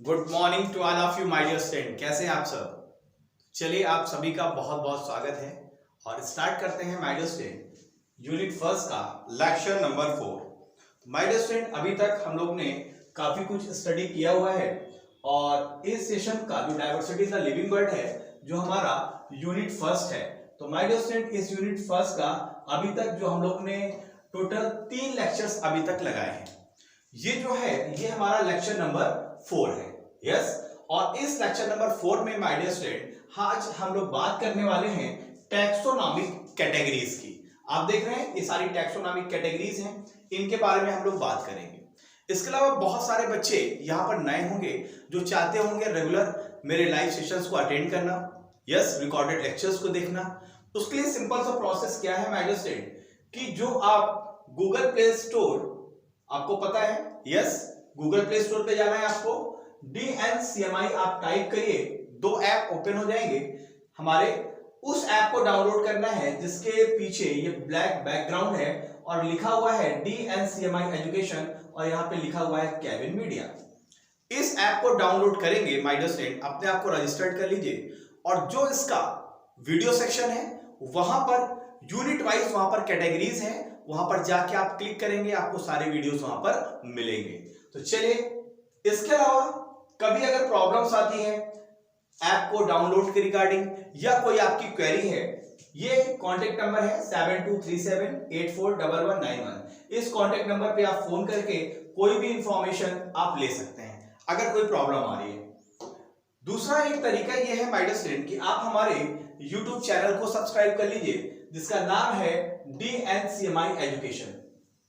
Good morning to all of you my dear student. कैसे हैं आप सब? चलिए, आप सभी का बहुत बहुत स्वागत है और स्टार्ट करते हैं my dear student unit first का lecture number 4। My dear student, अभी तक हम लोग ने काफी कुछ स्टडी किया हुआ है और इस सेशन का जो डाइवर्सिटी द लिविंग वर्ल्ड है जो हमारा यूनिट फर्स्ट है। तो माय डियर स्टूडेंट, इस यूनिट फर्स्ट का अभी तक जो हम लोग ने टोटल 3 लेक्चर्स अभी तक लगाए हैं। ये जो है ये हमारा लेक्चर नंबर 4 है। यस, और इस लेक्चर नंबर 4 में माय डियर स्टूडेंट आज हम लोग बात करने वाले हैं टैक्सोनॉमिक कैटेगरीज की। आप देख रहे हैं ये सारी टैक्सोनॉमिक कैटेगरीज हैं, इनके बारे में हम लोग बात करेंगे। इसके अलावा बहुत सारे बच्चे यहाँ पर नए होंगे जो चाहते होंगे रेगुलर मेरे लाइव सेशंस को अटेंड करना, यस, रिकॉर्डेड लेक्चर्स को देखना। उसके लिए सिंपल सा प्रोसेस क्या है माय डियर स्टूडेंट कि जो आप गूगल प्ले स्टोर, आपको पता है, यस, गूगल प्ले स्टोर पे जाना है आपको, DNCMI आप टाइप करिए, 2 ऐप ओपन हो जाएंगे हमारे। उस ऐप को डाउनलोड करना है जिसके पीछे ये ब्लैक बैकग्राउंड है और लिखा हुआ है DNCMI एजुकेशन और यहाँ पे लिखा हुआ है केविन मीडिया। इस ऐप को डाउनलोड करेंगे माय डियर स्टूडेंट, अपने आप को रजिस्टर्ड कर लीजिए और जो इसका वीडियो सेक्शन है वहां पर यूनिट वाइज वहां पर कैटेगरीज है, वहां पर जाके आप क्लिक करेंगे, आपको सारे वीडियोस वहां पर मिलेंगे। तो चलिए, इसके अलावा कभी अगर प्रॉब्लम्स आती है ऐप को डाउनलोड के रिगार्डिंग या कोई आपकी क्वेरी है, ये कांटेक्ट नंबर है 7237841191। इस कांटेक्ट नंबर पे आप फोन करके कोई भी इंफॉर्मेशन आप ले सकते हैं अगर कोई प्रॉब्लम आ रही है। दूसरा एक तरीका ये है माय डियर स्टूडेंट कि आप हमारे YouTube चैनल को सब्सक्राइब कर लीजिए जिसका नाम है DNCMI एजुकेशन।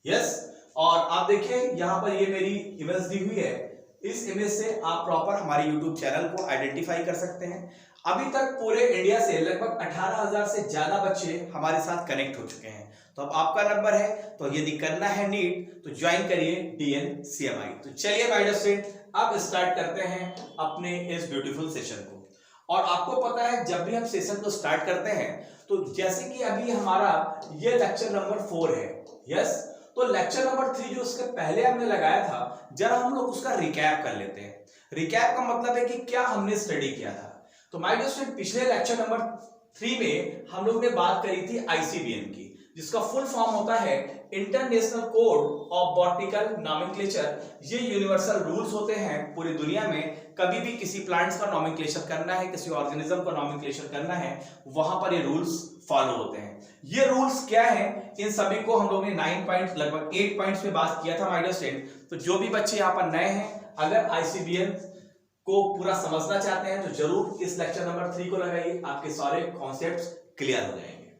यस, और आप देखिए यहाँ पर ये मेरी इमेज दी हुई है, इस इमेज से आप प्रॉपर हमारे YouTube चैनल को आइडेंटिफाई कर सकते हैं। अभी तक पूरे इंडिया से लगभग 18,000 से ज्यादा बच्चे हमारे साथ कनेक्ट हो चुके हैं। तो अब आपका नंबर है, तो यदि करना है नीट तो ज्वाइन करिए DNCMI। तो चलिए माय डियर स्टूडेंट, अब स्टार्ट करते हैं अपने इस ब्यूटीफुल सेशन को। और आपको पता है जब भी हम सेशन को स्टार्ट करते हैं तो जैसे कि अभी हमारा ये लेक्चर नंबर 4 है, यस, तो लेक्चर नंबर 3 जो उसके पहले हमने लगाया था, जरा हम लोग उसका रिकैप कर लेते हैं। रिकैप का मतलब है कि क्या हमने स्टडी किया था। तो माय डियर स्टूडेंट, पिछले लेक्चर नंबर 3 में हम लोग ने बात करी थी ICBN की, जिसका फुल फॉर्म होता है international code of botanical nomenclature. ये यूनिवर्सल रूल्स होते हैं पूरी दुनिया में। कभी भी किसी प्लांट्स का नॉमेनक्लेचर करना है, किसी ऑर्गेनिज्म का नॉमेनक्लेचर करना है, वहां पर ये रूल्स फॉलो होते हैं। ये रूल्स क्या हैं, इन सभी को हम लोग ने 9 पॉइंट्स, लगभग 8 पॉइंट्स में बात किया था माय डियर स्टूडेंट। तो जो भी बच्चे यहाँ पर नए हैं, अगर ICBN को पूरा समझना चाहते हैं तो जरूर इस लेक्चर नंबर 3 को लगाइए, आपके सारे कॉन्सेप्ट्स क्लियर हो जाएंगे।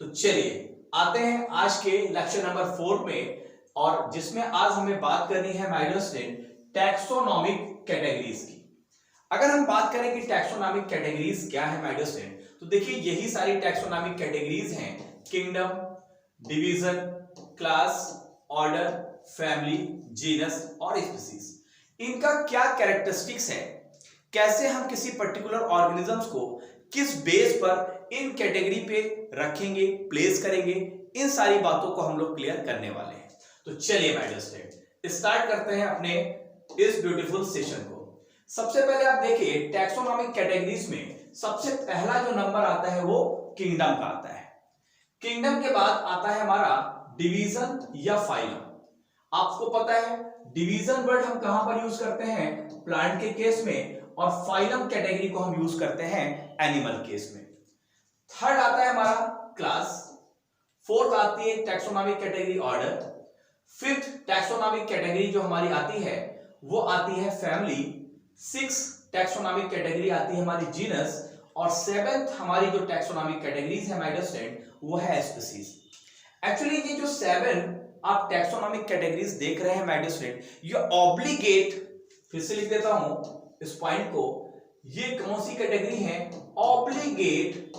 तो चलिए आते हैं आज के लेक्चर नंबर 4 में, और जिसमें आज हमें बात करनी है my dear student taxonomic categories की। अगर हम बात करें कि टैक्सोनॉमिक कैटेगरीज क्या है माय डियर स्टूडेंट, तो देखिए यही सारी टैक्सोनॉमिक कैटेगरीज हैं: kingdom, division, class, order, family, genus और स्पीसीज। इनका क्या कैरेक्टरिस्टिक्स है, कैसे हम किसी पर्टिकुलर ऑर्गेनिजम्स को किस बेस पर इन कैटेगरी पे रखेंगे, प्लेस करेंगे, इन सारी बातों को हम लोग क्लियर करने वाले हैं। तो चलिए माय डियर स्टूडेंट स्टार्ट करते हैं अपने इस ब्यूटीफुल सेशन को। सबसे पहले आप देखिए टैक्सोनॉमिक कैटेगरीज में सबसे पहला जो नंबर आता है वो किंगडम का आता है। किंगडम के बाद आता है हमारा डिवीजन या फाइलम। आपको पता है डिवीजन वर्ड हम कहां पर यूज करते हैं, प्लांट के केस में, और फाइलम कैटेगरी को हम यूज करते हैं एनिमल केस में। थर्ड आता है हमारा क्लास, फोर्थ आती है taxonomic category order, fifth taxonomic category जो हमारी आती है वो आती है फैमिली, सिक्स टैक्सोनॉमिक कैटेगरी आती है हमारी जीनस, और सेवेंथ हमारी जो टैक्सोनॉमिक कैटेगरीज है माय डियर स्टूडेंट वो है स्पीसीज। एक्चुअली ये जो 7 आप टैक्सोनॉमिक कैटेगरीज देख रहे हैं माय डियर स्टूडेंट, ये ऑब्लिगेट, फिर से लिख देता हूं इस पॉइंट को, ये कौन सी कैटेगरी है, ऑब्लिगेट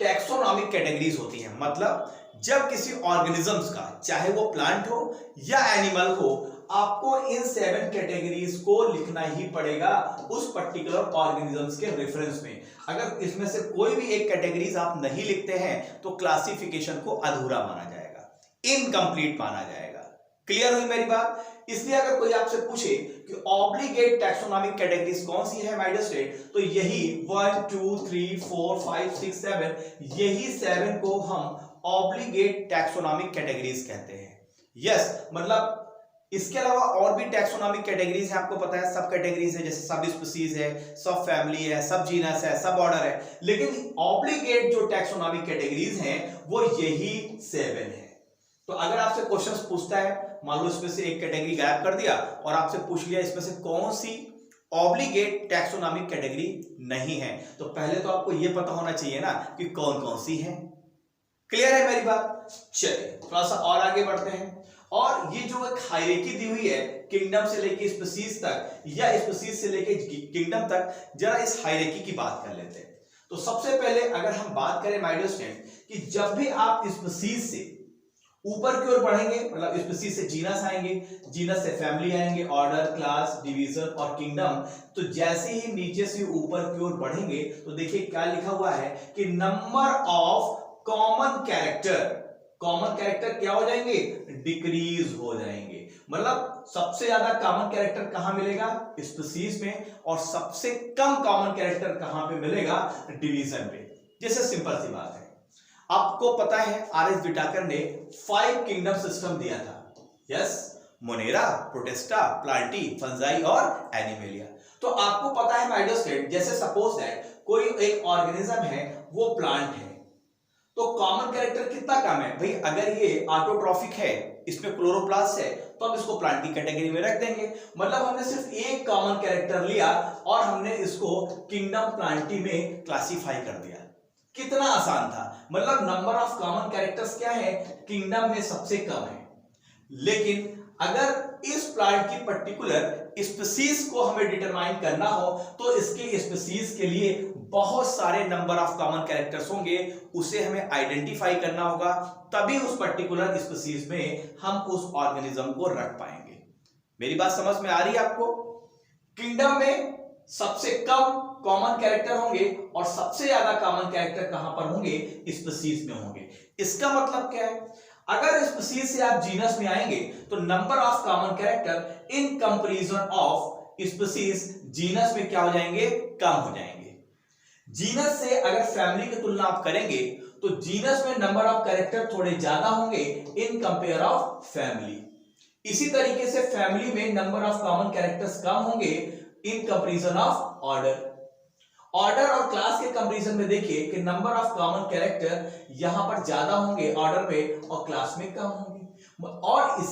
टैक्सोनॉमिक कैटेगरीज होती हैं। मतलब जब किसी ऑर्गेनिजम्स का, चाहे वो प्लांट हो या एनिमल हो, आपको इन 7 कैटेगरीज को लिखना ही पड़ेगा उस पर्टिकुलर ऑर्गेनिजम्स के रेफरेंस में। अगर इसमें से कोई भी एक कैटेगरीज आप नहीं लिखते हैं तो क्लासिफिकेशन को अधूरा माना जाएगा, इनकम्प्लीट माना जाएगा। क्लियर हुई मेरी बात? इसलिए अगर कोई आपसे पूछे कि ऑब्लिगेट टैक्सोनॉमिक कैटेगरीज कौन सी है माय डियर स्टूडेंट, तो यही 1 2 3 4 5 6 7, यही 7 को हम ऑब्लिगेट टैक्सोनॉमिक कैटेगरीज कहते हैं। यस, मतलब इसके अलावा और भी टैक्सोनॉमिक कैटेगरीज है, आपको पता है सब कैटेगरीज है, जैसे सब स्पीसीज है, सब फैमिली है, सब जीनस है, सब ऑर्डर है, लेकिन ऑब्लिगेट जो टैक्सोनॉमिक कैटेगरीज हैं वो यही 7 है। तो अगर आपसे क्वेश्चंस पूछता है, मान लो इसमें से एक कैटेगरी गायब कर दिया और आपसे पूछ लिया इसमें से कौन सी ऑब्लिगेट टैक्सोनॉमिक कैटेगरी नहीं है, तो पहले तो आपको यह पता होना चाहिए ना कि कौन कौन सी है। क्लियर है मेरी बात? चलिए थोड़ा सा और आगे बढ़ते हैं, और ये जो एक हायरार्की दी हुई है किंगडम से लेके स्पीसीज तक या स्पीसीज से लेके किंगडम तक, जरा इस हायरार्की की बात कर लेते हैं। तो सबसे पहले अगर हम बात करें माय डियर स्टूडेंट कि जब भी आप स्पीसीज से ऊपर की ओर बढ़ेंगे, मतलब स्पीसीज से जीनस आएंगे, जीनस से फैमिली आएंगे, ऑर्डर, क्लास, डिवीजन और किंगडम, तो जैसे ही नीचे से ऊपर की ओर बढ़ेंगे तो देखिए क्या लिखा हुआ है कि number of common character, common character क्या हो जाएंगे? डिक्रीज हो जाएंगे। मतलब सबसे ज्यादा कॉमन कैरेक्टर कहां मिलेगा? स्पीसीज में, और सबसे कम कॉमन कैरेक्टर कहां पे मिलेगा? डिवीजन पे। जैसे सिंपल सी बात है, आपको पता है आर.एस. विटाकर ने 5 किंगडम सिस्टम दिया था। Yes, Monera, protista, Plantae, fungi और एनिमेलिया। तो आपको पता है माय डियर स्टूडेंट, जैसे सपोज दैट कोई एक ऑर्गेनिज्म है, वो प्लांट है, तो कॉमन कैरेक्टर कितना कम है भाई? अगर ये ऑटोट्रॉफिक है, इसमें क्लोरोप्लास्ट है, तो हम इसको प्लांट की कैटेगरी में रख देंगे। मतलब हमने सिर्फ एक कॉमन कैरेक्टर लिया और हमने इसको किंगडम प्लांटी में क्लासिफाई कर दिया। कितना आसान था। मतलब नंबर ऑफ कॉमन कैरेक्टर्स क्या है? किंगडम में सबसे कम है। लेकिन अगर इस प्लांट की पर्टिकुलर स्पीसीज को हमें डिटरमाइन करना हो तो इसके स्पीसीज के लिए बहुत सारे नंबर ऑफ कॉमन कैरेक्टर्स होंगे, उसे हमें आइडेंटिफाई करना होगा, तभी उस पर्टिकुलर स्पीसीज में हम उस ऑर्गेनिज्म को रख पाएंगे। मेरी बात समझ में आ रही है आपको? किंगडम में सबसे कम कॉमन कैरेक्टर होंगे और सबसे ज्यादा कॉमन कैरेक्टर कहां पर होंगे? स्पीसीज में होंगे। इसका मतलब क्या है? अगर स्पीसीज से आप जीनस में आएंगे तो number of common character in comparison of species genus में क्या हो जाएंगे? कम हो जाएंगे। जीनस से अगर फैमिली की तुलना आप करेंगे तो जीनस में नंबर ऑफ कैरेक्टर थोड़े ज्यादा होंगे इन कंपेयर ऑफ फैमिली। इसी तरीके से फैमिली में नंबर ऑफ कॉमन कैरेक्टर्स कम होंगे इन कंपैरिजन ऑफ ऑर्डर। ऑर्डर और क्लास के कंपैरिजन में देखिए कि नंबर ऑफ कॉमन कैरेक्टर यहां पर ज्यादा होंगे ऑर्डर में और क्लास में कम होंगे। और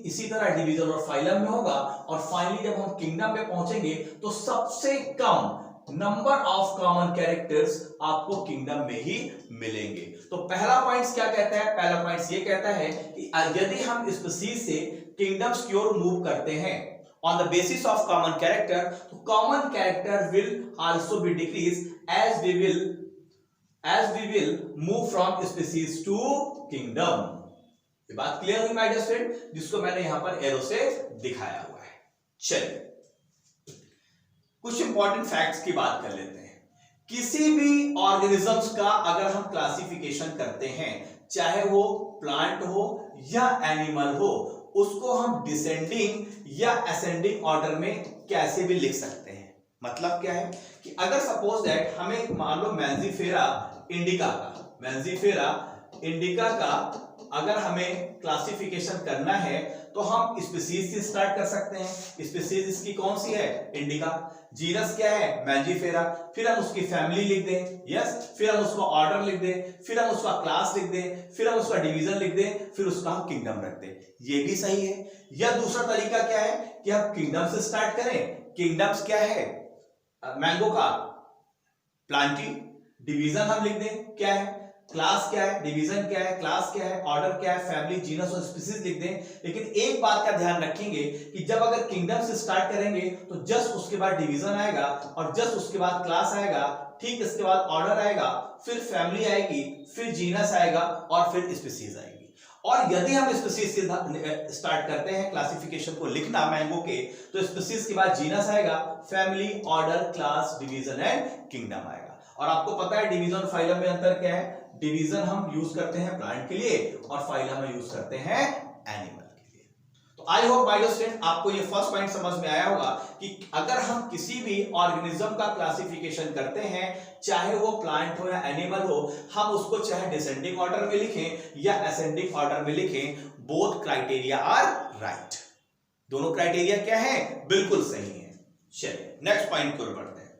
इसी तरह डिवीजन और फाइलम में होगा, और फाइनली जब हम किंगडम में पहुंचेंगे तो सबसे कम नंबर ऑफ कॉमन कैरेक्टर्स आपको किंगडम में ही मिलेंगे। तो पहला पॉइंट क्या कहता है? पहला पॉइंट ये कहता है कि यदि हम स्पीसीज से किंगडम्स की ओर मूव करते हैं on the basis of common character, तो common character will also be decreased as we will move from species to kingdom। ये बात क्लियर हुई माय डियर स्टूडेंट, जिसको मैंने यहां पर एरो से दिखाया हुआ है। चलिए कुछ इंपॉर्टेंट फैक्ट्स की बात कर लेते हैं। किसी भी ऑर्गेनिजम्स का अगर हम क्लासिफिकेशन करते हैं, चाहे वो प्लांट हो या एनिमल हो, उसको हम डिसेंडिंग या असेंडिंग ऑर्डर में कैसे भी लिख सकते हैं। मतलब क्या है कि अगर सपोज दैट हमें मान लो मैंजीफेरा इंडिका का अगर हमें क्लासिफिकेशन करना है तो हम स्पीसीज से स्टार्ट कर सकते हैं। स्पीसीज इसकी कौन सी है? इंडिका। जीनस क्या है? मैंजीफेरा। फिर हम उसकी फैमिली लिख दें, यस, फिर हम उसका ऑर्डर लिख दें, फिर हम उसका क्लास लिख दें, फिर हम उसका डिवीजन लिख दें, फिर उसका हम किंगडम रख दें। ये भी सही है। या दूसरा तरीका क्या है कि हम किंगडम से स्टार्ट करें। किंगडम्स क्या है? मैंगो का प्लांटी, डिवीजन हम लिख दें क्या है, क्लास क्या है, डिवीजन क्या है, क्लास क्या है, ऑर्डर क्या है, फैमिली, जीनस और स्पीसीज लिख दें। लेकिन एक बात का ध्यान रखेंगे कि जब अगर किंगडम से स्टार्ट करेंगे तो जस्ट उसके बाद डिवीजन आएगा और जस्ट उसके बाद क्लास आएगा, ठीक इसके बाद ऑर्डर आएगा, फिर फैमिली आएगी, फिर जीनस आएगा और फिर स्पीसीज आएगी। और यदि हम स्पीसीज से स्टार्ट करते हैं क्लासिफिकेशन को लिखना मैंगो के, तो स्पीसीज के बाद जीनस आएगा, family, order, class, division and kingdom आएगा। और आपको पता है डिवीजन और फाइलम में अंतर क्या है? डिवीजन हम यूज करते हैं प्लांट के लिए और फाइलम हम यूज करते हैं एनिमल के लिए। तो I hope my dear student आपको ये फर्स्ट पॉइंट समझ में आया होगा कि अगर हम किसी भी ऑर्गेनिज्म का क्लासिफिकेशन करते हैं, चाहे वो प्लांट हो या एनिमल हो, हम उसको चाहे डिसेंडिंग ऑर्डर में लिखें या असेंडिंग ऑर्डर में लिखें, बोथ क्राइटेरिया आर राइट। दोनों क्राइटेरिया क्या है? बिल्कुल सही है। चलिए नेक्स्ट पॉइंट की ओर बढ़ते हैं।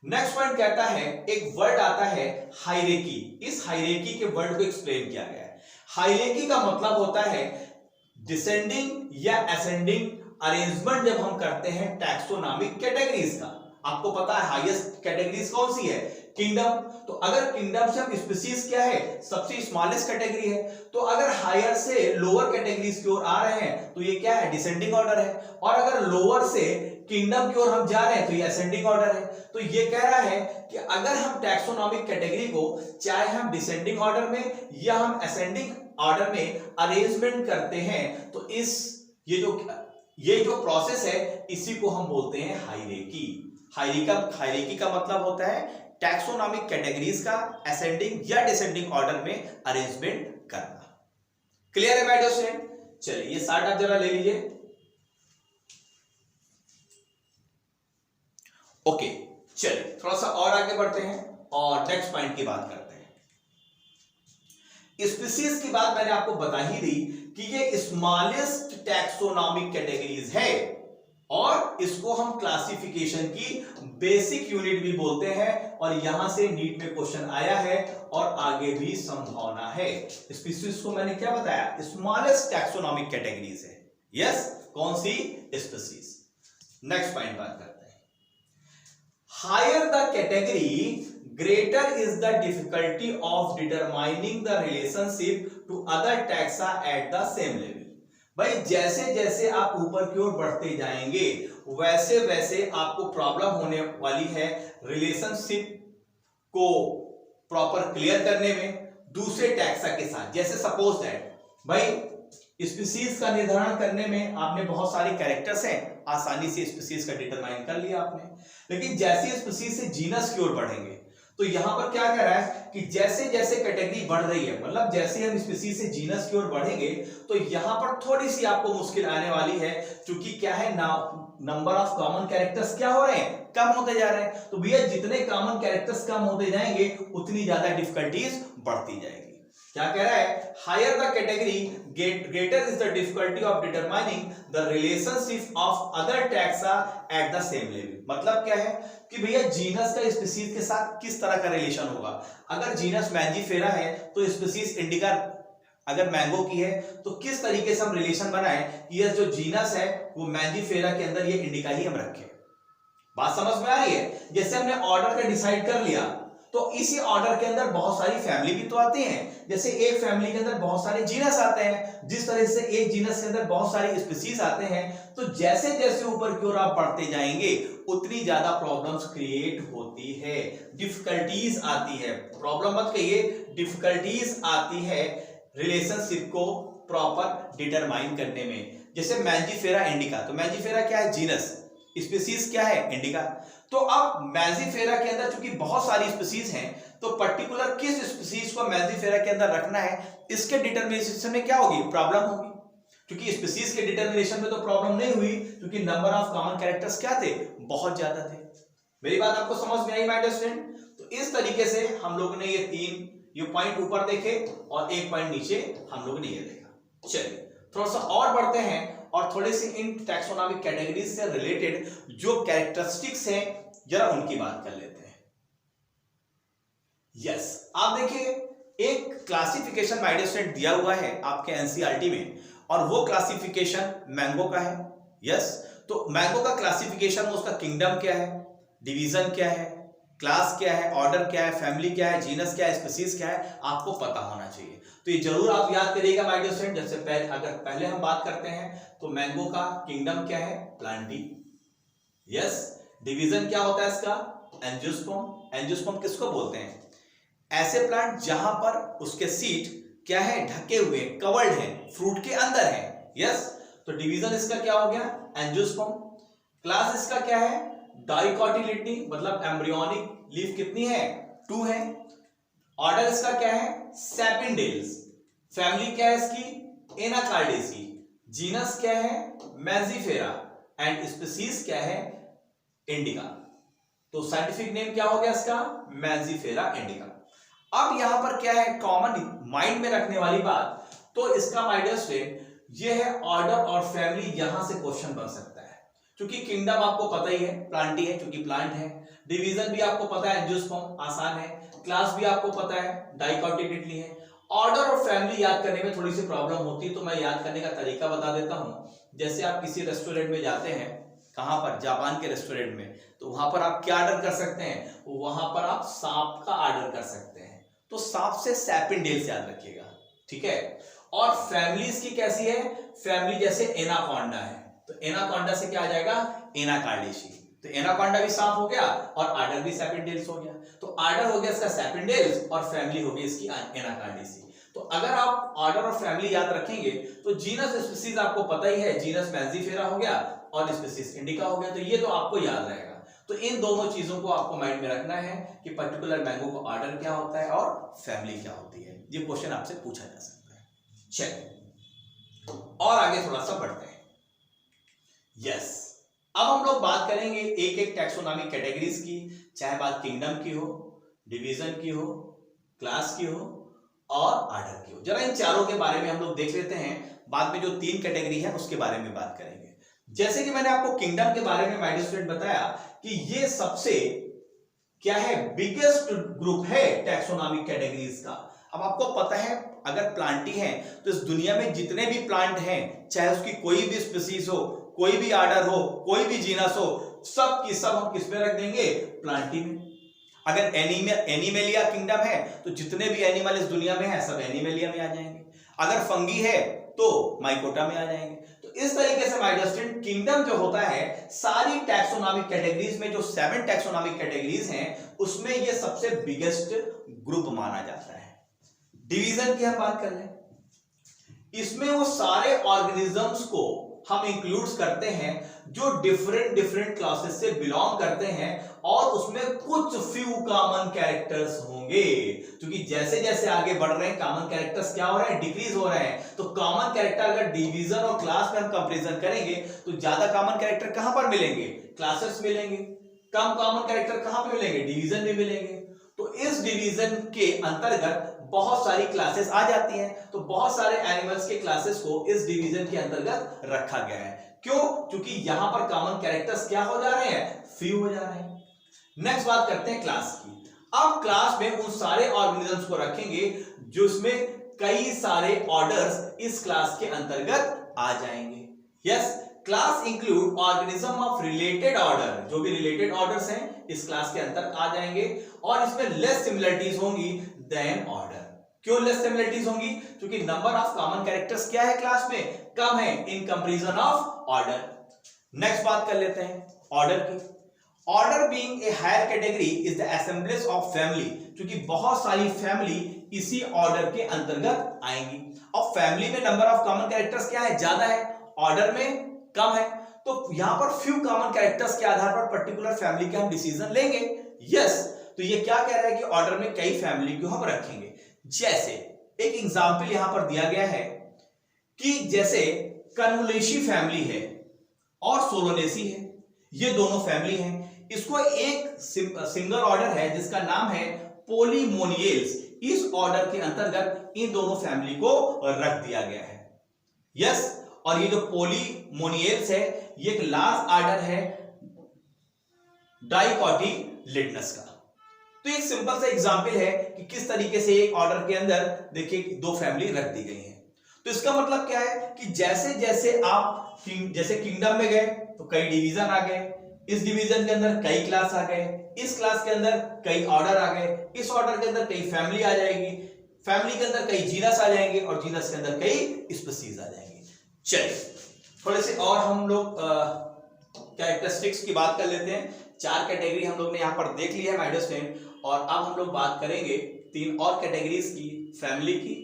नेक्स्ट पॉइंट कहता है, एक वर्ड आता है हायरार्की। इस हायरार्की के वर्ड को एक्सप्लेन किया गया है। हायरार्की का मतलब होता है डिसेंडिंग या असेंडिंग अरेंजमेंट जब हम करते हैं टैक्सोनॉमिक कैटेगरीज का। आपको पता है हाईएस्ट कैटेगरीज कौन सी है? किंगडम। तो अगर किंगडम से हम स्पीसीज क्या है? सबसे स्मॉलेस्ट कैटेगरी है। तो अगर हायर से लोअर कैटेगरीज की ओर आ रहे हैं तो ये क्या है? डिसेंडिंग ऑर्डर है। और अगर लोअर से किंगडम की ओर हम जा रहे हैं तो ये असेंडिंग ऑर्डर है। तो ये कह रहा है कि अगर हम टैक्सोनॉमिक कैटेगरी को चाहे हम डिसेंडिंग ऑर्डर में या हम असेंडिंग ऑर्डर में अरेंजमेंट करते हैं तो ये जो प्रोसेस है इसी को हम बोलते हैं हायरार्की। हायरार्की का मतलब होता है टैक्सोनॉमिक कैटेगरीज का असेंडिंग या डिसेंडिंग ऑर्डर में अरेंजमेंट करना। क्लियर है माय डियर स्टूडेंट? चलिए ये चार्ट आप जरा ले लीजिए। ओके, चलिए थोड़ा सा और आगे बढ़ते हैं और नेक्स्ट पॉइंट की बात करते हैं। स्पीसीज की बात मैंने आपको बता ही दी कि ये स्मॉलेस्ट टैक्सोनॉमिक कैटेगरीज है और इसको हम क्लासिफिकेशन की बेसिक यूनिट भी बोलते हैं और यहां से नीट में क्वेश्चन आया है और आगे भी संभावना है। स्पीसीज को मैंने क्या बताया? स्मॉलेस्ट टैक्सोनॉमिक कैटेगरीज है। यस, कौन सी? स्पीसीज। नेक्स्ट पॉइंट बात करते हैं। Higher the category, greater is the difficulty of determining the relationship to other taxa at the same level। भाई जैसे जैसे आप ऊपर की ओर बढ़ते जाएंगे वैसे वैसे आपको प्रॉब्लम होने वाली है रिलेशनशिप को प्रॉपर क्लियर करने में दूसरे टैक्सा के साथ। जैसे सपोज दैट भाई स्पीसीज का निर्धारण करने में आपने बहुत सारे कैरेक्टर्स हैं, आसानी से स्पीसीज का डिटरमाइन कर लिया आपने, लेकिन जैसे स्पीसीज से जीनस की ओर बढ़ेंगे तो यहां पर क्या कह रहा है कि जैसे जैसे कैटेगरी बढ़ रही है, मतलब जैसे हम स्पीसीज से जीनस की ओर बढ़ेंगे तो यहां पर थोड़ी सी आपको मुश्किल आने वाली है, क्योंकि क्या है नंबर ऑफ कॉमन कैरेक्टर्स क्या हो रहे हैं? कम होते जा रहे हैं। तो भैया जितने कॉमन कैरेक्टर्स कम होते जाएंगे उतनी ज्यादा डिफिकल्टीज बढ़ती जाएगी। क्या कह रहा है? Higher the category greater is the difficulty of determining the relationship of other taxa at the same level। मतलब क्या है कि भैया जीनस का स्पीसीज के साथ किस तरह का रिलेशन होगा। अगर जीनस मैंजीफेरा है तो स्पीसीज इंडिका अगर मैंगो की है तो किस तरीके से हम रिलेशन बनाएं कि ये जो जीनस है वो मैंजीफेरा के अंदर ये इंडिका ही हम रखें। बात समझ में आ रही है? जैसे हमने ऑर्डर का डिसाइड कर लिया तो इसी ऑर्डर के अंदर बहुत सारी फैमिली भी तो आती हैं। जैसे एक फैमिली के अंदर बहुत सारे जीनस आते हैं, जिस तरह से एक जीनस के अंदर बहुत सारी स्पीसीज आते हैं, तो जैसे जैसे ऊपर की ओर आप बढ़ते जाएंगे उतनी ज्यादा प्रॉब्लम्स क्रिएट होती है, डिफिकल्टीज आती है। प्रॉब्लम मत कहिए, डिफिकल्टीज आती है रिलेशनशिप को प्रॉपर डिटरमाइन करने में। जैसे मैंजीफेरा इंडिका, तो मैंजीफेरा क्या है? जीनस। स्पीसीज क्या है? इंडिका। तो अब मैंजीफेरा के अंदर चूंकि बहुत सारी स्पीसीज हैं तो पर्टिकुलर किस स्पीसीज को मैंजीफेरा के अंदर रखना है इसके डिटरमिनेशन में क्या होगी? प्रॉब्लम होगी। क्योंकि स्पीसीज के डिटरमिनेशन में तो प्रॉब्लम नहीं हुई क्योंकि नंबर ऑफ कॉमन कैरेक्टर्स क्या थे? बहुत ज्यादा थे। मेरी बात आपको समझ में आई माय डियर स्टूडेंट? तो इस तरीके से हम लोग ने ये पॉइंट ऊपर देखे और एक पॉइंट नीचे हम लोग ने ये देखा। चलिए थोड़ा सा और बढ़ते हैं और थोड़े से इन टैक्सोनॉमिक कैटेगरीज से रिलेटेड जो कैरेक्टरिस्टिक्स हैं जरा उनकी बात कर लेते हैं। यस, आप देखिए एक क्लासिफिकेशन माय डियर स्टूडेंट दिया हुआ है आपके एनसीईआरटी में और वो क्लासिफिकेशन मैंगो का है। यस, तो मैंगो का क्लासिफिकेशन में उसका किंगडम क्या है, डिवीजन क्या है, क्लास क्या है, ऑर्डर क्या है, फैमिली क्या है, जीनस क्या है, स्पीसीज क्या है, आपको पता होना चाहिए। तो ये जरूर आप याद करिएगा माय डियर स्टूडेंट। जैसे पहले हम बात करते हैं तो मैंगो का किंगडम क्या है? प्लांटी। यस, डिवीजन क्या होता है इसका? एंजियोस्पर्म। एंजियोस्पर्म किसको बोलते हैं? ऐसे प्लांट जहां पर उसके सीड क्या है? ढके हुए, कवर्ड है, फ्रूट के अंदर है। यस, तो डिवीजन इसका क्या हो गया? एंजियोस्पर्म। क्लास इसका क्या है? डाइकोटिलिडनी, मतलब एम्ब्रियोनिक लीफ कितनी है? 2 है। ऑर्डर इसका क्या है? सेपिनडेल्स। फैमिली क्या है इसकी? एनाकार्डेसी। जीनस क्या है? मैजीफेरा। एंड स्पीसीज क्या है? इंडिका। तो साइंटिफिक नेम क्या हो गया इसका? मैजीफेरा इंडिका। अब यहां पर क्या है कॉमन माइंड में रखने वाली बात, तो इसका माय डियर स्टूडेंट ये है ऑर्डर और फैमिली, यहां से क्वेश्चन बन सकता है। क्योंकि किंगडम आपको पता ही है, प्लांटी है क्योंकि प्लांट है। डिवीजन भी आपको पता है, एंजियोस्पर्म आसान है। क्लास भी आपको पता है, डाइकोटिलिडनी है। ऑर्डर और फैमिली याद करने में थोड़ी सी प्रॉब्लम होती है, तो मैं याद करने का तरीका बता देता हूं। जैसे आप किसी रेस्टोरेंट में जाते हैं, कहां पर? जापान के रेस्टोरेंट में, तो वहां पर आप क्या ऑर्डर कर सकते हैं? वहां पर आप सांप का ऑर्डर कर सकते हैं। तो सांप से सैपिनडेल्स याद रखिएगा, ठीक है। और फैमिलीज की कैसी है? फैमिली जैसे एनाकोंडा है, तो एनाकोंडा से क्या आ जाएगा? एनाकार्डिशी। तो एनाकोंडा भी सांप हो गया और आर्डर भी सैपिनडेल्स हो गया। तो आर्डर हो गया इसका सैपिनडेल्स और फैमिली हो गई इसकी एनाकार्डिशी। तो अगर आप ऑर्डर और फैमिली याद रखेंगे तो जीनस स्पीसीज आपको पता ही है, जीनस मैजीफेरा हो गया और स्पीसीज इंडिका हो गया। तो ये तो आपको याद रहेगा। तो इन दोनों चीजों को आपको माइंड में रखना है कि पर्टिकुलर मैंगो का ऑर्डर क्या होता है और फैमिली क्या होती है। ये क्वेश्चन आपसे पूछा जा सकता है। चलिए और आगे थोड़ा सा बढ़ते हैं। यस, अब हम लोग बात करेंगे एक एक टैक्सोनॉमिक कैटेगरीज की, चाहे बात किंगडम की हो, डिवीजन की हो, क्लास की हो और ऑर्डर की हो। जरा इन चारों के बारे में हम लोग देख लेते हैं, बाद में जो 3 कैटेगरी है उसके बारे में बात करेंगे। जैसे कि मैंने आपको किंगडम के बारे में माय स्टूडेंट बताया कि ये सबसे क्या है? बिगेस्ट ग्रुप है टैक्सोनॉमिक कैटेगरीज का। अब आपको पता है अगर प्लांटी है तो इस दुनिया में जितने भी प्लांट हैं, चाहे उसकी कोई भी स्पीसीज हो, कोई भी ऑर्डर हो, कोई भी जीनस हो, सब की सब हम किस में रख देंगे? प्लांटी में। अगर एनिमेलिया किंगडम है तो जितने भी एनिमल इस दुनिया में है सब एनिमेलिया में आ जाएंगे। अगर फंगी है तो माइकोटा में आ जाएंगे। तो इस तरीके से माय डियर स्टूडेंट किंगडम जो होता है, सारी टैक्सोनॉमिक कैटेगरीज में जो 7 टैक्सोनॉमिक कैटेगरीज हैं उसमें ये सबसे बिगेस्ट ग्रुप माना जाता है। डिवीजन की हम बात कर लें, इसमें वो सारे ऑर्गेनिजम्स को हम इंक्लूड्स करते हैं जो डिफरेंट क्लासेस से बिलोंग करते हैं और उसमें कुछ फ्यू कॉमन कैरेक्टर्स होंगे। क्योंकि जैसे जैसे आगे बढ़ रहे हैं कॉमन कैरेक्टर्स क्या हो रहे हैं? डिक्रीज हो रहे हैं। तो कॉमन कैरेक्टर अगर डिवीजन और क्लास में हम कंपैरिजन करेंगे तो ज्यादा कॉमन कैरेक्टर कहां पर मिलेंगे? क्लासेस मिलेंगे। कम कॉमन कैरेक्टर कहां पर मिलेंगे? डिवीजन में मिलेंगे। तो इस डिवीजन के अंतर्गत बहुत सारी क्लासेस आ जाती हैं। तो बहुत सारे एनिमल्स के क्लासेस को इस डिवीजन के अंतर्गत रखा गया है। क्यों? क्योंकि यहां पर कॉमन कैरेक्टर्स क्या हो जा रहे हैं? फ्यू हो जा रहे हैं। नेक्स्ट बात करते हैं क्लास की। अब क्लास में उन सारे ऑर्गेनिजम्स को रखेंगे जिसमें कई सारे ऑर्डर्स इस क्लास के अंतर्गत आ जाएंगे। Yes, class include organism of related order, जो भी रिलेटेड ऑर्डर्स हैं इस क्लास के अंदर आ जाएंगे और इसमें लेस सिमिलरिटीज होंगी देन ऑर्डर। क्यों लेस सिमिलरिटीज होंगी? क्योंकि नंबर ऑफ कॉमन कैरेक्टर्स क्या है क्लास में? कम है in comparison of order. Next बात कर लेते हैं ऑर्डर की। Order being a higher category is the assemblage of family, क्योंकि बहुत सारी फैमिली इसी ऑर्डर के अंतर्गत आएंगी। अब फैमिली में नंबर ऑफ कॉमन कैरेक्टर्स क्या है? ज्यादा है, ऑर्डर में कम है। तो यहां पर फ्यू कॉमन कैरेक्टर्स के आधार पर पर्टिकुलर फैमिली के हम डिसीजन लेंगे। यस, तो ये क्या कह रहा है कि ऑर्डर में कई फैमिली को हम रखेंगे। जैसे एक एग्जांपल यहां पर दिया गया है कि जैसे कन्वोल्यूशी फैमिली है और सोलोनेसी है, ये दोनों फैमिली हैं। इसको एक सिंगल ऑर्डर है जिसका नाम है पोलीमोनियल्स। इस ऑर्डर के अंतर्गत इन दोनों फैमिली को रख दिया गया है। यस, और ये जो पोलीमोनियल्स है ये एक लार्ज ऑर्डर है डाइकोटिलिडनस का। तो एक सिंपल सा एग्जांपल है कि किस तरीके से एक ऑर्डर के अंदर देखिए 2 फैमिली रख दी गई हैं। तो इसका मतलब क्या है कि जैसे जैसे आप जैसे किंगडम में गए तो कई डिवीजन आ गए, इस डिवीजन के अंदर कई क्लास आ गए, इस क्लास के अंदर कई ऑर्डर आ गए, इस ऑर्डर के अंदर कई फैमिली आ जाएगी, फैमिली के अंदर कई जीनस आ जाएंगे और जीनस के अंदर कई स्पीसीज आ जाएंगे। चलिए थोड़े से और हम लोग कैरेक्टरिस्टिक्स की बात कर लेते हैं। 4 कैटेगरी हम लोग ने यहाँ पर देख ली है माय डियर स्टूडेंट, और अब हम लोग बात करेंगे 3 और कैटेगरीज की, फैमिली की।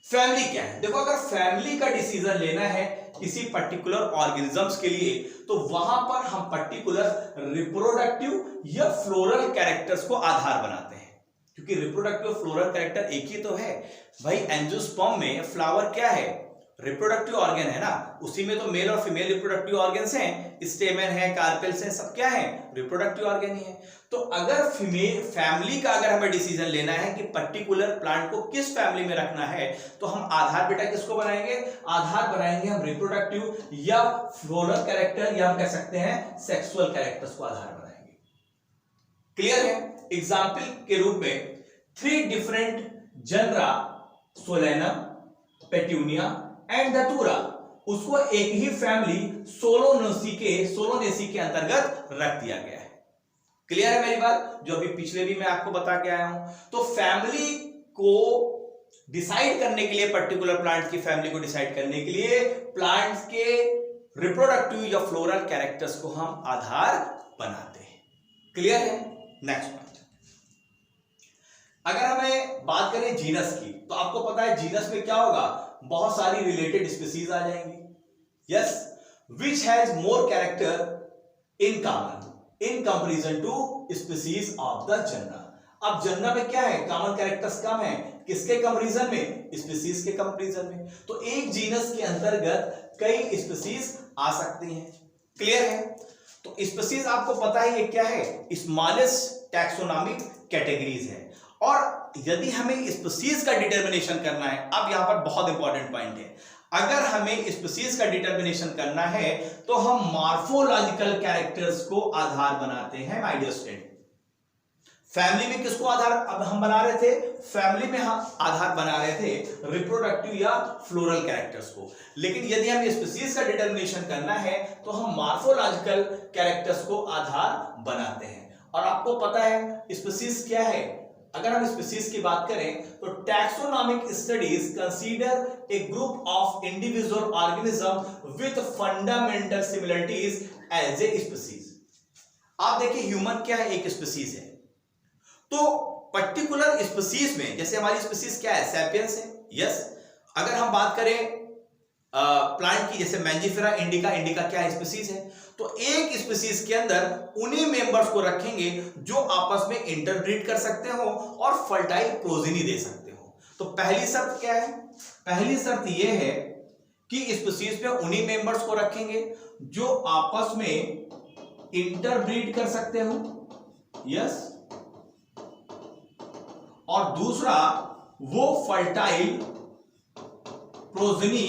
फैमिली क्या है? देखो, अगर फैमिली का डिसीजन लेना है किसी पर्टिकुलर ऑर्गेनिजम्स के लिए तो वहां पर हम पर्टिकुलर रिप्रोडक्टिव या फ्लोरल कैरेक्टर्स को आधार बनाते हैं। क्योंकि रिप्रोडक्टिव फ्लोरल कैरेक्टर एक ही तो है भाई। एंजियोस्पर्म में फ्लावर क्या है? रिप्रोडक्टिव ऑर्गन है ना, उसी में तो मेल और फीमेल रिप्रोडक्टिव ऑर्गन्स हैं, स्टेमन है, कार्पेल्स हैं, सब क्या है, रिप्रोडक्टिव ऑर्गन ही है। तो अगर फीमेल फैमिली का अगर हमें डिसीजन लेना है कि पर्टिकुलर प्लांट को किस फैमिली में रखना है, तो हम आधार बेटा किसको बनाएंगे, आधार बनाएंगे हम रिप्रोडक्टिव या फ्लोरल कैरेक्टर, या हम कह सकते हैं सेक्सुअल कैरेक्टर्स को आधार बनाएंगे। क्लियर है? एग्जाम्पल के रूप में 3 different genre Solanum, petunia and धतूरा, उसको एक ही फैमिली सोलोनेसी के अंतर्गत रख दिया गया है। क्लियर है मेरी बात, जो अभी पिछले भी मैं आपको बता के आया हूं। तो फैमिली को डिसाइड करने के लिए, पर्टिकुलर प्लांट की फैमिली को डिसाइड करने के लिए प्लांट्स के रिप्रोडक्टिव या फ्लोरल कैरेक्टर्स को हम आधार बनाते हैं। क्लियर है? नेक्स्ट पॉइंट, अगर हमें बात करें जीनस की, तो आपको पता है जीनस में क्या होगा, बहुत सारी रिलेटेड स्पीसीज आ जाएंगी। Yes, which has more character in common in comparison to species of the genera. अब जनरा में क्या है, कॉमन कैरेक्टर्स कम है, किसके कंपैरिजन में, स्पीसीज के कंपैरिजन में। तो एक जीनस के अंतर्गत कई स्पीसीज आ सकती हैं। क्लियर है? तो स्पीसीज आपको पता है ये क्या है, स्मॉलेस्ट टैक्सोनॉमिक कैटेगरीज है। और यदि हमें स्पीसीज का डिटर्मिनेशन करना है, अब यहां पर बहुत इंपॉर्टेंट पॉइंट है, अगर हमें स्पीसीज का डिटर्मिनेशन करना है तो हम मॉर्फोलॉजिकल कैरेक्टर्स को आधार बनाते हैं माय डियर स्टूडेंट। फैमिली में किसको आधार अब हम बना रहे थे, फैमिली में हम आधार बना रहे थे रिप्रोडक्टिव या फ्लोरल कैरेक्टर्स को, लेकिन यदि हमें स्पीसीज का डिटर्मिनेशन करना है तो हम मॉर्फोलॉजिकल कैरेक्टर्स को आधार बनाते हैं। और आपको पता है स्पीसीज क्या है, अगर हम स्पीसीज की बात करें तो taxonomic studies consider a group of individual organism with fundamental similarities as a species. आप देखिए ह्यूमन क्या है, एक स्पीसीज है। तो पर्टिकुलर स्पीसीज में, जैसे हमारी स्पीसीज क्या है, सैपियंस है। यस, अगर हम बात करें प्लांट की, जैसे मैंजीफेरा इंडिका, इंडिका क्या है, स्पीसीज है। तो एक स्पीसीज के अंदर उन्हीं मेंबर्स को रखेंगे जो आपस में इंटरब्रीड कर सकते हो और फर्टाइल प्रोजेनी दे सकते हो। तो पहली शर्त क्या है, पहली शर्त यह है कि स्पीसीज में उन्हीं मेंबर्स को रखेंगे जो आपस में इंटरब्रीड कर सकते हो। यस, और दूसरा वो फर्टाइल प्रोजेनी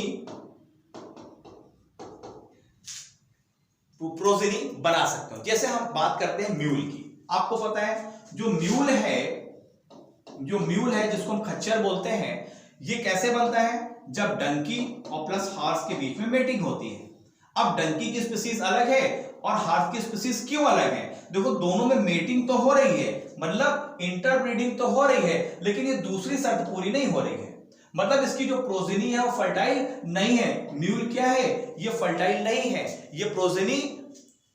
बना सकते हो। जैसे हम बात करते हैं म्यूल की, आपको पता है जो म्यूल है जिसको हम खच्चर बोलते हैं, ये कैसे बनता है, जब डंकी और प्लस हॉर्स के बीच में मेटिंग होती है। अब डंकी की स्पीसीज अलग है और हॉर्स की स्पीसीज क्यों अलग है, देखो दोनों में मेटिंग तो हो रही है, मतलब इंटरब्रीडिंग तो हो रही है, लेकिन ये दूसरी शर्त पूरी नहीं हो रही है, मतलब इसकी जो प्रोजेनी है वो फर्टाइल नहीं है। म्यूल क्या है, ये फर्टाइल नहीं है, ये प्रोजेनी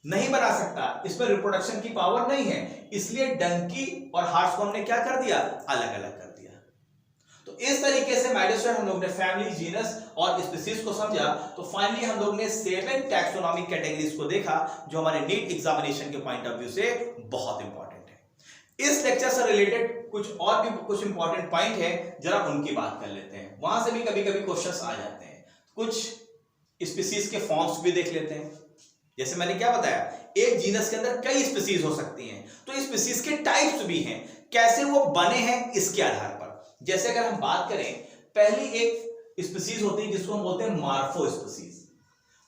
नहीं बना सकता, इस पर रिप्रोडक्शन की पावर नहीं है, इसलिए डंकी और हॉर्स को हमने क्या कर दिया, अलग अलग कर दिया। तो इस तरीके से माय डियर स्टूडेंट हम लोग ने फैमिली, जीनस और स्पीसीज को समझा। तो फाइनली हम लोग ने 7 टैक्सोनॉमिक कैटेगरीज को देखा जो हमारे नीट एग्जामिनेशन के पॉइंट ऑफ व्यू से बहुत इंपॉर्टेंट है। इस लेक्चर से रिलेटेड कुछ और भी कुछ इंपॉर्टेंट पॉइंट है, जरा उनकी बात कर लेते हैं। वहां से भी कभी कभी क्वेश्चंस आ जाते हैं। कुछ स्पीसीज के फॉर्म्स भी देख लेते हैं। जैसे मैंने क्या बताया, एक जीनस के अंदर कई स्पीसीज हो सकती हैं, तो स्पीसीज के टाइप्स भी हैं, कैसे वो बने हैं इसके आधार पर। जैसे अगर हम बात करें, पहली एक स्पीसीज होती है जिसको हम बोलते हैं मार्फो स्पीसीज।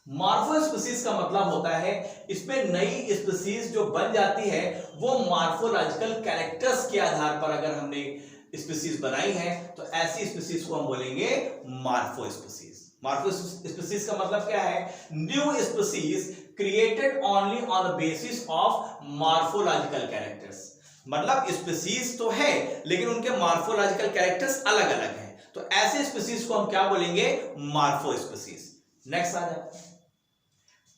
मार्फो स्पीसीज का मतलब होता है इसमें नई स्पीसीज जो बन जाती है वो मार्फोलॉजिकल कैरेक्टर्स के आधार पर अगर हमने स्पीसीज बनाई है तो ऐसी स्पीसीज को हम बोलेंगे मार्फो स्पीसीज। मार्फो स्पीसीज का मतलब क्या है, new species created only on the basis of morphological characters. मतलब स्पीसीज तो है लेकिन उनके मार्फोलॉजिकल कैरेक्टर्स अलग अलग हैं, तो ऐसे स्पीसीज को हम क्या बोलेंगे, मार्फो स्पीसीज। नेक्स्ट आ जाए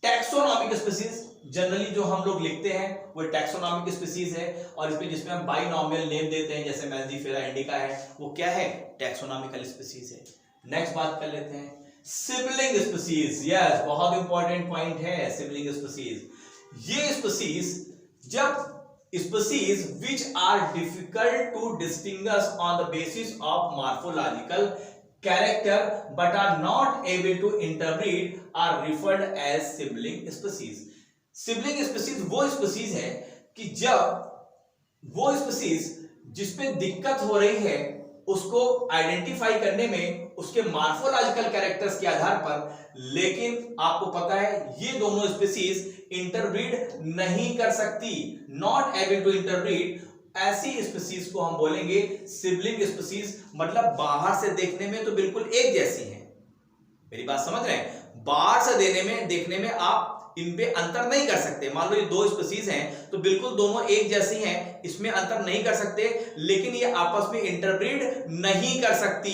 टैक्सोनॉमिक स्पीसीज। जनरली जो हम लोग लिखते हैं वो टैक्सोनॉमिक स्पीसीज है, और इसमें जिसमें हम बाइनॉमियल नेम देते हैं जैसे मैंजीफेरा इंडिका है, वो क्या है, टैक्सोनॉमिकल स्पीसीज है। नेक्स्ट बात कर लेते हैं सिबलिंग स्पीसीज। यस, बहुत इंपॉर्टेंट पॉइंट है सिबलिंग स्पीसीज। ये स्पीसीज जब species which are difficult to distinguish on the basis of morphological character but are not able to interbreed are referred as sibling species. Sibling species वो species है कि जब वो species जिसमें दिक्कत हो रही है उसको आइडेंटिफाई करने में उसके मार्फोलॉजिकल कैरेक्टर्स के आधार पर, लेकिन आपको पता है ये दोनों स्पीसीज इंटरब्रीड नहीं कर सकती, नॉट एबल टू इंटरब्रीड, ऐसी स्पीसीज को हम बोलेंगे सिबलिंग स्पीसीज। मतलब बाहर से देखने में तो बिल्कुल एक जैसी हैं, मेरी बात समझ रहे हैं, बाहर से देखने में आप इन पे अंतर नहीं कर सकते। मान लो ये दो स्पीसीज हैं तो बिल्कुल दोनों एक जैसी हैं, इसमें अंतर नहीं कर सकते, लेकिन ये आपस में इंटरब्रीड नहीं कर सकती,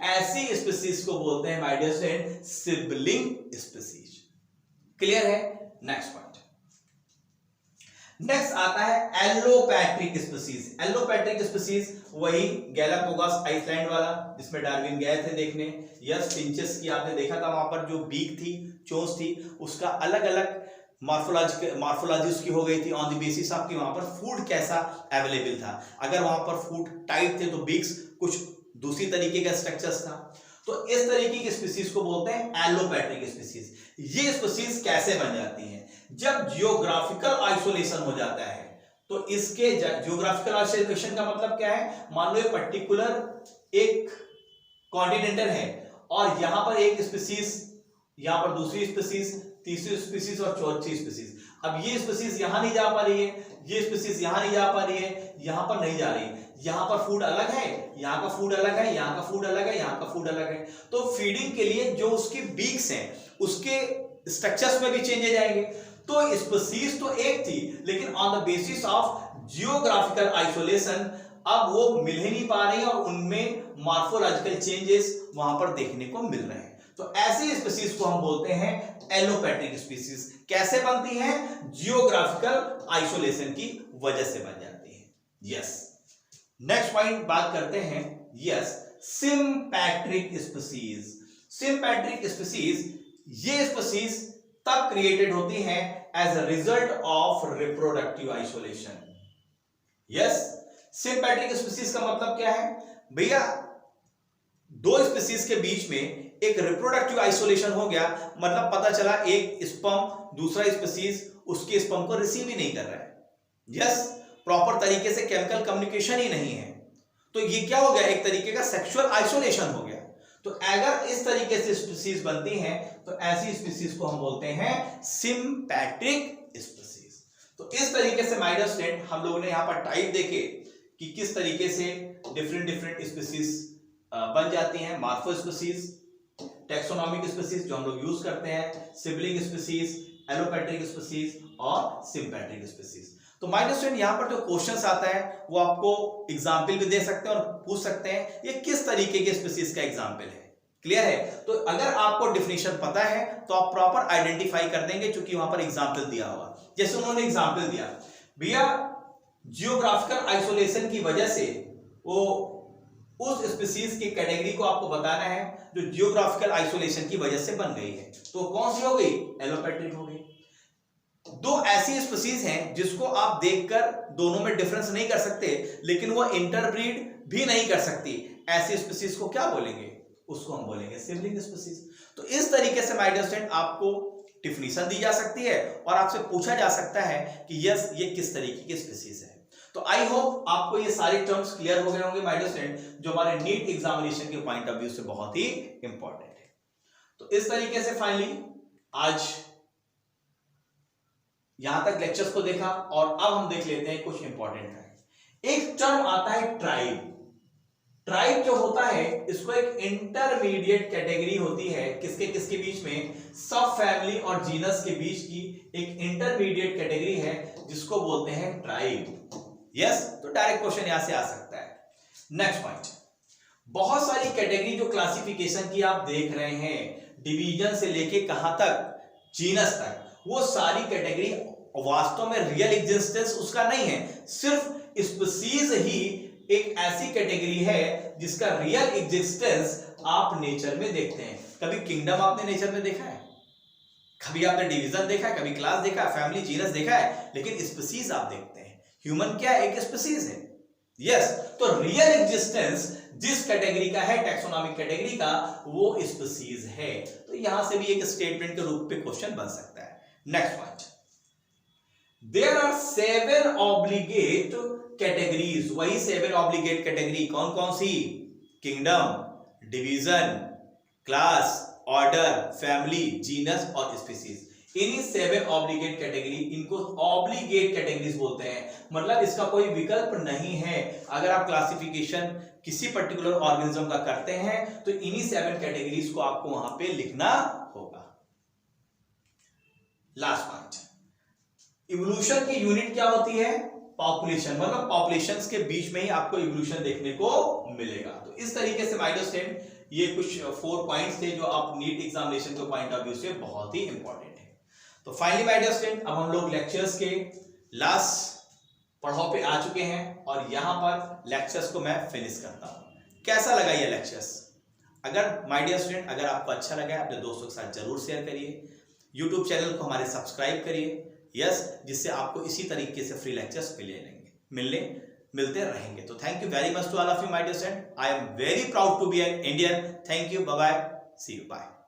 ऐसी स्पीसीज को बोलते हैं my dear friend sibling species. Clear है? नेक्स्ट पॉइंट, नेक्स्ट आता है एलोपैट्रिक स्पीसीज। एलोपैट्रिक स्पीसीज वही गैलापागोस आइसलैंड वाला जिसमें डार्विन गए थे देखने। यस, फिंचेस की आपने देखा था वहां पर जो बीक थी, चोंच थी, उसका अलग अलग मॉर्फोलॉजी उसकी हो गई थी ऑन द बेसिस ऑफ कि वहां पर फूड कैसा अवेलेबल था। अगर वहां पर फूड टाइट थे तो बीक्स कुछ दूसरी तरीके का स्ट्रक्चर्स था। तो इस तरीके की स्पीसीज को बोलते हैं एलोपैट्रिक स्पीसीज। ये स्पीसीज कैसे बन जाती हैं? जब जियोग्राफिकल आइसोलेशन हो जाता है। तो इसके जियोग्राफिकल आइसोलेशन का मतलब क्या है? मान लो ये पर्टिकुलर एक कॉन्टिनेंटल है और यहां पर एक स्पीसीज, यहां पर दूसरी स्पीसीज, तीसरी स्पीसीज और चौथी स्पीसीज। अब ये स्पीसीज यहां नहीं जा पा रही है, ये स्पीसीज यहां नहीं जा पा रही है, यहां पर नहीं जा रही, यहां पर फूड अलग है, यहां का फूड अलग है, यहां का फूड अलग है, यहां का फूड अलग है। तो फीडिंग के लिए जो उसकी बीक्स हैं उसके स्ट्रक्चर्स में भी चेंजेस आएंगे। तो स्पीसीज तो एक थी, लेकिन on the basis of geographical isolation अब वो मिल ही नहीं पा रही और उनमें मॉर्फोलॉजिकल चेंजेस वहां पर देखने को मिल रहे हैं। तो ऐसी स्पीसीज को हम बोलते हैं एलोपैट्रिक स्पीसीज। कैसे बनती हैं? जियोग्राफिकल आइसोलेशन की वजह से बन जाती है। यस, नेक्स्ट पॉइंट बात करते हैं। Yes, sympatric species. Sympatric species, ये स्पीसीज तब क्रिएटेड होती हैं as a result of reproductive isolation. Yes, sympatric species का मतलब क्या है भैया? दो स्पीसीज के बीच में एक रिप्रोडक्टिव आइसोलेशन हो गया, मतलब पता चला एक स्पर्म दूसरा स्पीसीज उसके स्पर्म को रिसीव ही नहीं कर रहा है। यस, प्रॉपर तरीके से केमिकल कम्युनिकेशन ही नहीं है। तो ये क्या हो गया? एक तरीके का सेक्सुअल आइसोलेशन हो गया। तो अगर इस तरीके से स्पीसीज बनती हैं तो ऐसी स्पीसीज को हम बोलते हैं सिम्पैट्रिक स्पीसीज। तो इस तरीके से माय डियर स्टूडेंट हम लोगों ने यहां पर टाइप देखे कि किस तरीके से डिफरेंट स्पीसीज बन जाती हैं। मार्फो स्पीसीज, टैक्सोनॉमिक स्पीसीज जो हम लोग यूज करते हैं, सिबलिंग स्पीसीज, एलोपैट्रिक स्पीसीज और सिम्पैट्रिक स्पीसीज। तो माय डियर स्टूडेंट यहां पर जो क्वेश्चंस आता है वो आपको एग्जांपल भी दे सकते हैं और पूछ सकते हैं ये किस तरीके के स्पीसीज का एग्जांपल है। क्लियर है? तो अगर आपको डेफिनेशन पता है तो आप प्रॉपर आइडेंटिफाई कर देंगे, क्योंकि वहां पर एग्जांपल दिया हुआ। जैसे उन्होंने एग्जांपल दिया भैया जियोग्राफिकल आइसोलेशन की वजह से वो उस स्पीसीज की कैटेगरी को आपको बताना है जो जियोग्राफिकल आइसोलेशन की वजह से बन गई है। तो कौन सी हो गई? एलोपैट्रिक हो गई। दो ऐसी स्पीसीज हैं जिसको आप देखकर दोनों में डिफरेंस नहीं कर सकते, लेकिन वो इंटरब्रीड भी नहीं कर सकती, ऐसी स्पीसीज को क्या बोलेंगे? उसको हम बोलेंगे सिबलिंग स्पीसीज। तो इस तरीके से माय डियर स्टूडेंट आपको डिफिनीशन दी जा सकती है और आपसे पूछा जा सकता है कि यस ये किस तरीके की स्पीसीज है। तो आई होप आपको ये सारे टर्म्स क्लियर हो गए होंगे माय डियर स्टूडेंट, जो हमारे नीट एग्जामिनेशन के पॉइंट ऑफ व्यू से बहुत ही इंपॉर्टेंट है। तो इस तरीके से फाइनली आज यहां तक लेक्चर्स को देखा और अब हम देख लेते हैं कुछ इंपॉर्टेंट है। एक टर्म आता है ट्राइब। ट्राइब जो होता है इसको एक इंटरमीडिएट कैटेगरी होती है किसके किसके बीच में? सब फैमिली और जीनस के बीच की एक इंटरमीडिएट कैटेगरी है जिसको बोलते हैं ट्राइब। यस, तो डायरेक्ट क्वेश्चन यहां से आ सकता है। नेक्स्ट पॉइंट, बहुत सारी कैटेगरी जो क्लासिफिकेशन की आप देख रहे हैं, डिवीजन से लेके कहां तक? जीनस तक, वो सारी कैटेगरी वास्तव में रियल एग्जिस्टेंस उसका नहीं है, सिर्फ स्पीसीज ही एक ऐसी कैटेगरी है जिसका रियल एग्जिस्टेंस आप नेचर में देखते हैं। कभी किंगडम आपने नेचर में देखा है? कभी आपने डिवीजन देखा है? कभी क्लास देखा है? फैमिली, जीनस देखा है? लेकिन स्पीसीज आप देखते हैं। ह्यूमन क्या है? एक स्पीसीज है। यस, तो रियल एग्जिस्टेंस जिस कैटेगरी का है, टैक्सोनॉमिक कैटेगरी का, वो स्पीसीज है। तो यहां से भी एक स्टेटमेंट के रूप में क्वेश्चन बन सकता है। Next point, there are 7 obligate categories. वही 7 ऑब्लिगेट कैटेगरी कौन कौन सी? Kingdom, division, class, order, family, genus और स्पीसीज। इन्हीं 7 ऑब्लिगेट कैटेगरी, इनको ऑब्लिगेट कैटेगरीज बोलते हैं, मतलब इसका कोई विकल्प नहीं है। अगर आप क्लासिफिकेशन किसी पर्टिकुलर ऑर्गेनिज्म का करते हैं तो इन्हीं 7 कैटेगरीज को आपको वहां पे लिखना होगा। लास्ट पॉइंट, इवोल्यूशन की यूनिट क्या होती है? पॉपुलेशन, मतलब पॉपुलेशंस के बीच में ही आपको इवोल्यूशन देखने को मिलेगा। तो इस तरीके से माय डियर स्टूडेंट, ये कुछ 4 पॉइंट्स थे जो आप नीट एग्जामिनेशन के पॉइंट ऑफ व्यू से बहुत ही इंपॉर्टेंट है। तो फाइनली माय डियर स्टूडेंट, अब हम लोग लेक्चर्स के लास्ट पड़ाव पे आ चुके हैं और यहां पर लेक्चर्स को मैं फिनिश करता हूं। कैसा लगा ये लेक्चर्स? अगर माय डियर स्टूडेंट, अगर आपको अच्छा लगा है, अपने दोस्तों के साथ जरूर शेयर करिए। यूट्यूब चैनल को हमारे सब्सक्राइब करिए, यस, जिससे आपको इसी तरीके से फ्री लेक्चर्स मिलते रहेंगे। तो thank you very much to all of you my dear student. I am very proud to be an Indian. Thank you, bye bye, see you, bye.